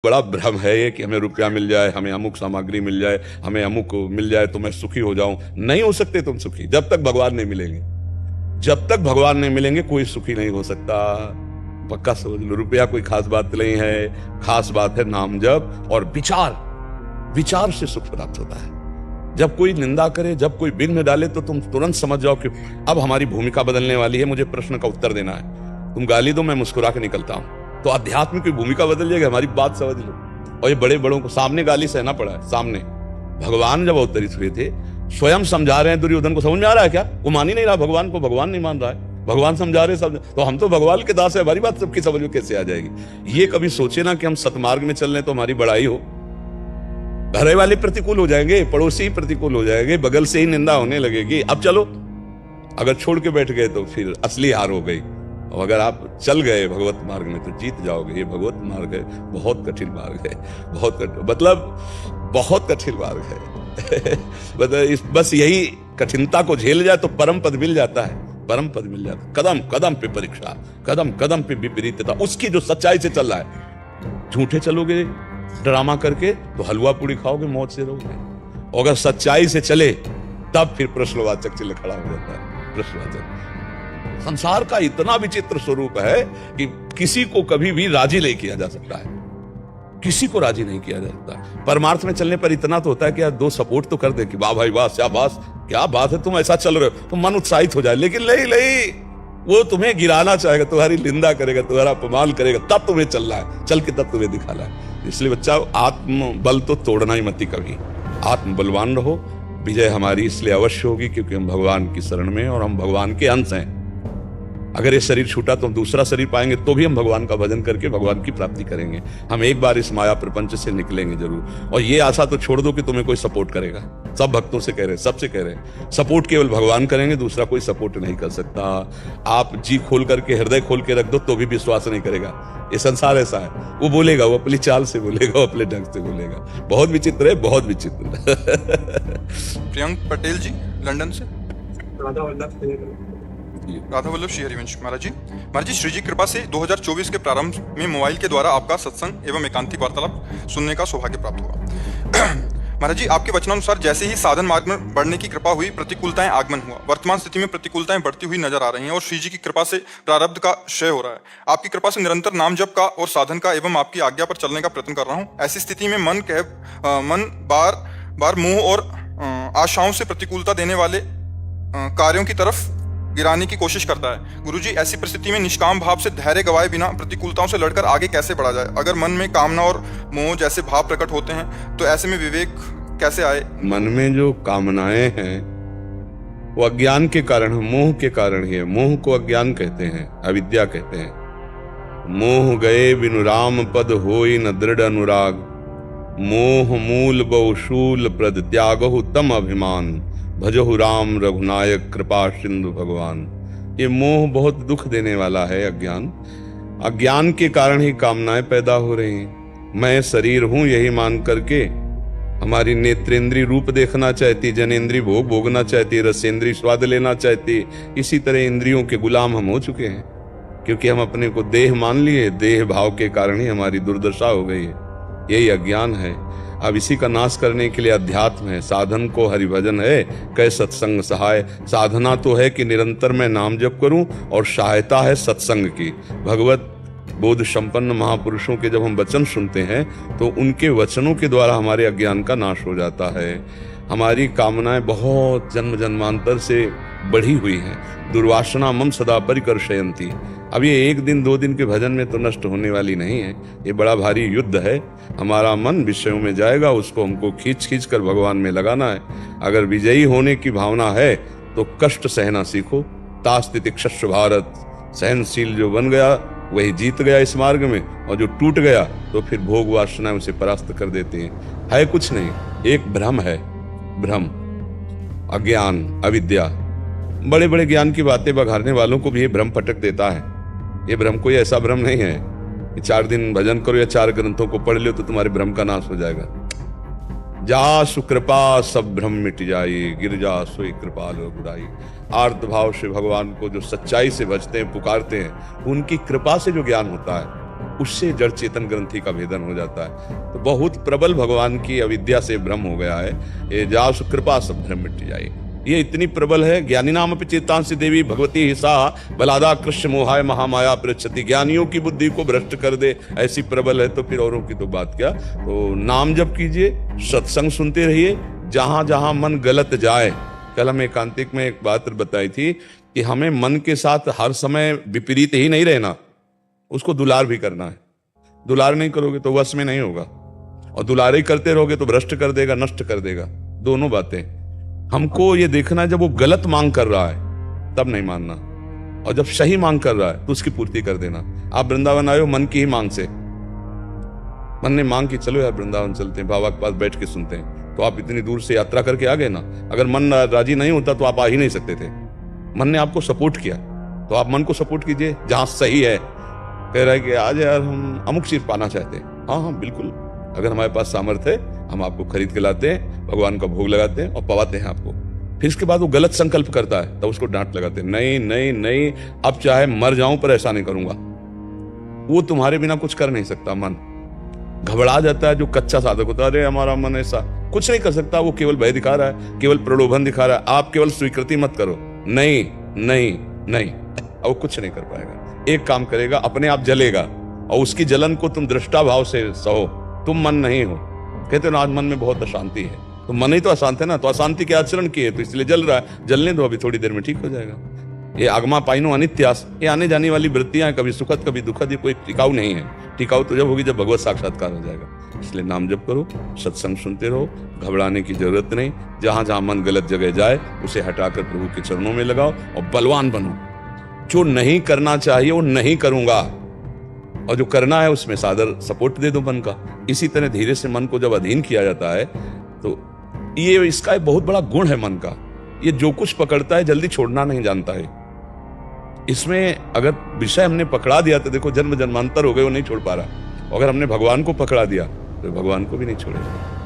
बड़ा भ्रम है ये कि हमें रुपया मिल जाए, हमें अमुक सामग्री मिल जाए, हमें अमुक मिल जाए तो मैं सुखी हो जाऊं। नहीं हो सकते तुम सुखी जब तक भगवान नहीं मिलेंगे। जब तक भगवान नहीं मिलेंगे कोई सुखी नहीं हो सकता। पक्का समझ लो, रुपया कोई खास बात नहीं है, खास बात है नाम जप और विचार। विचार से सुख प्राप्त होता है। जब कोई निंदा करे, जब कोई विघ्न डाले तो तुम तुरंत समझ जाओ कि अब हमारी भूमिका बदलने वाली है, मुझे प्रश्न का उत्तर देना है। तुम गाली दो, मैं मुस्कुरा के निकलता हूं, तो अध्यात्म की भूमिका बदल जाएगी। हमारी बात समझ लो। और ये बड़े बड़ों को सामने गाली सहना पड़ा है। सामने भगवान जब अवतरित हुए थे, स्वयं समझा रहे हैं दुर्योधन को। समझ में आ रहा है क्या? वो मान ही नहीं रहा भगवान को, भगवान नहीं मान रहा है। भगवान समझा रहे सब, तो हम तो भगवान के दास है, हमारी बात सबकी समझ में कैसे आ जाएगी? ये कभी सोचे ना कि हम सतमार्ग में चल रहे तो हमारी बड़ाई हो। घरे वाले प्रतिकूल हो जाएंगे, पड़ोसी प्रतिकूल हो जाएंगे, बगल से ही निंदा होने लगेगी। अब चलो, अगर छोड़ के बैठ गए तो फिर असली हार हो गई। और अगर आप चल गए भगवत मार्ग में तो जीत जाओगे। ये भगवत मार्ग है, बहुत कठिन मार्ग है, बहुत बहुत कठिन मार्ग है। मतलब बस यही कठिनता को झेल जाए तो परम पद मिल जाता है, परम पद मिल जाता है। कदम कदम पे परीक्षा, कदम कदम पे विपरीतता, उसकी जो सच्चाई से चल रहा है। झूठे चलोगे ड्रामा करके तो हलवा पूड़ी खाओगे, मौत से रहोगे। और अगर सच्चाई से चले तब फिर प्रश्नवाचक चिन्ह खड़ा हो जाता है। प्रश्नवाचक संसार का इतना विचित्र स्वरूप है कि किसी को कभी भी राजी नहीं किया जा सकता है, किसी को राजी नहीं किया जा सकता। परमार्थ में चलने पर इतना तो होता है कि यार दो सपोर्ट तो कर दे कि वाह भाई वाह, शाबाश, क्या बात है, तुम ऐसा चल रहे हो, तो मन उत्साहित हो जाए। लेकिन नहीं, वो तुम्हें गिराना चाहेगा, तुम्हारी निंदा करेगा, तुम्हारा अपमान करेगा, तब तुम्हें चलना है, चल के तब तुम्हें दिखाना है। इसलिए बच्चा, आत्म बल तो तोड़ना ही मत कभी। आत्म बलवान रहो। विजय हमारी इसलिए अवश्य होगी क्योंकि हम भगवान की शरण में और हम भगवान के अंश हैं। अगर ये शरीर छूटा तो हम दूसरा शरीर पाएंगे, तो भी हम भगवान का भजन करके भगवान की प्राप्ति करेंगे। हम एक बार इस माया प्रपंच से निकलेंगे जरूर। और ये आशा तो छोड़ दो कि तुम्हें कोई सपोर्ट करेगा। सब भक्तों से कह रहे हैं, सबसे कह रहे हैं, सपोर्ट केवल भगवान करेंगे, दूसरा कोई सपोर्ट नहीं कर सकता। आप जी खोल करके, हृदय खोल के रख दो तो भी विश्वास नहीं करेगा। ये संसार ऐसा है, वो बोलेगा, वो अपनी चाल से बोलेगा, वो अपने ढंग से बोलेगा। बहुत विचित्र है, बहुत विचित्र। प्रियंक पटेल जी, लंदन से। राधा वल्लभ श्री हरिवंश। महाराज जी, श्री जी कृपा से 2024 के प्रारंभ में मोबाइल के द्वारा आपका सत्संग एवं एकांतिक वार्तालाप सुनने का सौभाग्य प्राप्त हुआ। महाराज जी, आपके वचनानुसार जैसे ही साधन मार्ग में बढ़ने की कृपा हुई, प्रतिकूलताएं आगमन हुआ। वर्तमान स्थिति में प्रतिकूलताएं बढ़ती हुई नजर आ रही हैं और श्री जी की कृपा से प्रारब्ध का क्षय हो रहा है। आपकी कृपा से निरंतर नाम जप का और साधन का एवं आपकी आज्ञा पर चलने का प्रयत्न कर रहा हूँ। ऐसी स्थिति में मन बार बार मोह और आशाओं से प्रतिकूलता देने वाले कार्यों की तरफ गिराने की कोशिश करता है। गुरुजी, ऐसी परिस्थिति में निष्काम भाव से धैर्य गवाए बिना प्रतिकूलताओं से लड़कर आगे कैसे बढ़ा जाए? अगर मन में कामना और मोह जैसे भाव प्रकट होते हैं तो ऐसे में विवेक कैसे आए? मन में जो कामनाएं हैं वो अज्ञान के कारण, मोह के कारण ही है। मोह को अज्ञान कहते हैं, अविद्या कहते हैं। मोह गए बिनु राम पद होई न दृढ़ अनुराग, मोह मूल बहुशूल प्रद त्यागहु तम अभिमान, भजहु राम रघुनायक कृपा सिंधु भगवान। ये मोह बहुत दुख देने वाला है। अज्ञान के कारण ही कामनाएं पैदा हो रही हैं। मैं शरीर हूं यही मान करके हमारी नेत्रेंद्री रूप देखना चाहती, जनेंद्री भोग भोगना चाहती, रसेंद्री स्वाद लेना चाहती। इसी तरह इंद्रियों के गुलाम हम हो चुके हैं क्योंकि हम अपने को देह मान लिए। देह भाव के कारण ही हमारी दुर्दशा हो गई है। यही अज्ञान है। अब इसी का नाश करने के लिए अध्यात्म है। साधन को हरिभजन है, कै सत्संग सहाय। साधना तो है कि निरंतर मैं नाम जप करूं और सहायता है सत्संग की। भगवत बोध संपन्न महापुरुषों के जब हम वचन सुनते हैं तो उनके वचनों के द्वारा हमारे अज्ञान का नाश हो जाता है। हमारी कामनाएं बहुत जन्म जन्मांतर से बढ़ी हुई हैं। दुर्वासना मम सदा परिकर्षयन्ति। अब ये एक दिन दो दिन के भजन में तो नष्ट होने वाली नहीं है। ये बड़ा भारी युद्ध है। हमारा मन विषयों में जाएगा, उसको हमको खींच खींच कर भगवान में लगाना है। अगर विजयी होने की भावना है तो कष्ट सहना सीखो। तास्तितिक्षस्व भारत, सहनशील जो बन गया वही जीत गया इस मार्ग में, और जो टूट गया तो फिर भोग वासना उसे परास्त कर देते हैं। है कुछ नहीं, एक भ्रम है। भ्रम, अज्ञान, अविद्या। बड़े बड़े ज्ञान की बातें बघारने वालों को भी ये भ्रम पटक देता है। ये भ्रम कोई ऐसा भ्रम नहीं है कि 4 दिन भजन करो या 4 ग्रंथों को पढ़ लो तो तुम्हारे भ्रम का नाश हो जाएगा। जा सुकृपा सब भ्रम मिट जाई, गिर जा सोई कृपाल रघुराई। आर्त भाव से भगवान को जो सच्चाई से भजते हैं, पुकारते हैं, उनकी कृपा से जो ज्ञान होता है उससे जड़ चेतन ग्रंथि का भेदन हो जाता है। तो बहुत प्रबल भगवान की अविद्या से भ्रम हो गया है। ये जाओ कृपा सब भ्रम मिट जाए, ये इतनी प्रबल है। ज्ञानी नाम अपि चेतांसी देवी भगवती हिसा बलादा कृष्ण मोहाय महामाया पृच्छति। ज्ञानियों की बुद्धि को भ्रष्ट कर दे, ऐसी प्रबल है, तो फिर औरों की तो बात क्या। तो नाम जप कीजिए, सत्संग सुनते रहिए, जहां जहां मन गलत जाए। कल हमें एकांतिक में एक बात बताई थी कि हमें मन के साथ हर समय विपरीत ही नहीं रहना, उसको दुलार भी करना है। दुलार नहीं करोगे तो वश में नहीं होगा, और दुलारे करते रहोगे तो भ्रष्ट कर देगा, नष्ट कर देगा। दोनों बातें हमको ये देखना है। जब वो गलत मांग कर रहा है तब नहीं मानना, और जब सही मांग कर रहा है तो उसकी पूर्ति कर देना। आप वृंदावन आए हो मन की ही मांग से, मन ने मांग की चलो यार वृंदावन चलते हैं, बाबा के पास बैठ के सुनते हैं, तो आप इतनी दूर से यात्रा करके आ गए ना। अगर मन राजी नहीं होता तो आप आ ही नहीं सकते थे। मन ने आपको सपोर्ट किया, तो आप मन को सपोर्ट कीजिए जहां सही है। कह रहा है कि आज यार हम अमुक चीज पाना चाहते हैं, हाँ हाँ बिल्कुल, अगर हमारे पास सामर्थ्य है हम आपको खरीद के लाते हैं, भगवान का भोग लगाते हैं और पवाते हैं आपको। फिर इसके बाद वो गलत संकल्प करता है, तब उसको डांट लगाते हैं, नहीं नहीं नहीं, अब चाहे मर जाऊं पर ऐसा नहीं करूंगा। वो तुम्हारे बिना कुछ कर नहीं सकता। मन घबरा जाता है जो कच्चा साधक होता है, अरे हमारा मन ऐसा कुछ नहीं कर सकता, वो केवल भय दिखा रहा है, केवल प्रलोभन दिखा रहा है। आप केवल स्वीकृति मत करो, नहीं नहीं नहीं, अब वो कुछ नहीं कर पाएगा। एक काम करेगा, अपने आप जलेगा, और उसकी जलन को तुम दृष्टा भाव से सहो। तुम मन नहीं हो। कहते हो ना आज मन में बहुत अशांति है, तो मन ही तो अशांत है ना, तो अशांति के आचरण किए तो इसलिए जल रहा है। जलने दो, अभी थोड़ी देर में ठीक हो जाएगा। ये आगमा पाइनो अनित्यास, ये आने जाने वाली वृत्तियां कभी सुखद कभी दुखद, ये कोई टिकाऊ नहीं है। टिकाऊ तो जब होगी जब भगवत साक्षात्कार हो जाएगा। इसलिए नाम जप करो, सत्संग सुनते रहो, घबराने की जरूरत नहीं। जहां जहां मन गलत जगह जाए उसे हटाकर प्रभु के चरणों में लगाओ और बलवान बनो। जो नहीं करना चाहिए वो नहीं करूंगा, और जो करना है उसमें सादर सपोर्ट दे दो मन का। इसी तरह धीरे से मन को जब अधीन किया जाता है तो ये इसका एक बहुत बड़ा गुण है मन का। ये जो कुछ पकड़ता है जल्दी छोड़ना नहीं जानता है। इसमें अगर विषय हमने पकड़ा दिया तो देखो जन्म जन्मांतर हो गए, वो नहीं छोड़ पा रहा। अगर हमने भगवान को पकड़ा दिया तो भगवान को भी नहीं छोड़ेगा।